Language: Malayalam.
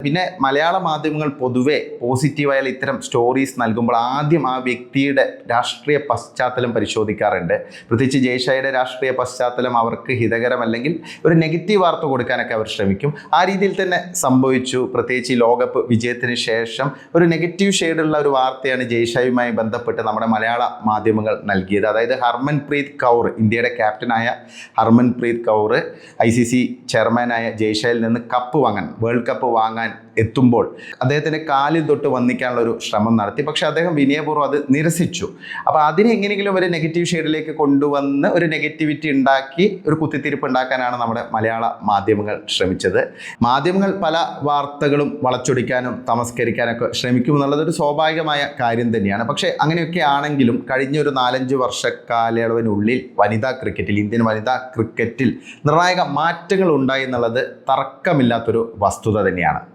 പിന്നെ മലയാള മാധ്യമങ്ങൾ പൊതുവെ പോസിറ്റീവായ ഇത്തരം സ്റ്റോറീസ് നൽകുമ്പോൾ ആദ്യം ആ വ്യക്തിയുടെ രാഷ്ട്രീയ പശ്ചാത്തലം പരിശോധിക്കാറുണ്ട്. പ്രത്യേകിച്ച് ജയ്ഷായുടെ രാഷ്ട്രീയ പശ്ചാത്തലം അവർക്ക് ഹിതകരമല്ലെങ്കിൽ ഒരു നെഗറ്റീവ് വാർത്ത കൊടുക്കാനൊക്കെ അവർ ശ്രമിക്കും. ആ രീതിയിൽ തന്നെ സംഭവിച്ചു. പ്രത്യേകിച്ച് ഈ ലോകകപ്പ് വിജയത്തിന് ശേഷം ഒരു നെഗറ്റീവ് ഷെയ്ഡുള്ള ഒരു വാർത്തയാണ് ജയ്ഷായുമായി ബന്ധപ്പെട്ട് നമ്മുടെ മലയാള മാധ്യമങ്ങൾ നൽകിയത്. അതായത് ഹർമൻപ്രീത് കൗർ, ഇന്ത്യയുടെ ക്യാപ്റ്റനായ ഹർമൻപ്രീത് കൗർ ICC ചെയർമാനായ ജയ്ഷായിൽ നിന്ന് വേൾഡ് കപ്പ് വാങ്ങാൻ എത്തുമ്പോൾ അദ്ദേഹത്തിൻ്റെ കാലിൽ തൊട്ട് വന്നിക്കാനുള്ള ഒരു ശ്രമം നടത്തി. പക്ഷെ അദ്ദേഹം വിനയപൂർവ്വം അത് നിരസിച്ചു. അപ്പോൾ അതിനെ എങ്ങനെയെങ്കിലും ഒരു നെഗറ്റീവ് ഷെയ്ഡിലേക്ക് കൊണ്ടുവന്ന് ഒരു നെഗറ്റിവിറ്റി ഉണ്ടാക്കി ഒരു കുത്തിത്തിരിപ്പ് ഉണ്ടാക്കാനാണ് നമ്മുടെ മലയാള മാധ്യമങ്ങൾ ശ്രമിച്ചത്. മാധ്യമങ്ങൾ പല വാർത്തകളും വളച്ചൊടിക്കാനും തമസ്കരിക്കാനൊക്കെ ശ്രമിക്കും എന്നുള്ളതൊരു സ്വാഭാവികമായ കാര്യം തന്നെയാണ്. പക്ഷേ അങ്ങനെയൊക്കെ ആണെങ്കിലും കഴിഞ്ഞ ഒരു 4-5 വർഷ കാലയളവിനുള്ളിൽ ഇന്ത്യൻ വനിതാ ക്രിക്കറ്റിൽ നിർണായക മാറ്റങ്ങൾ ഉണ്ടായി എന്നുള്ളത് തർക്കമില്ലാത്തൊരു വസ്തുത തന്നെയാണ്.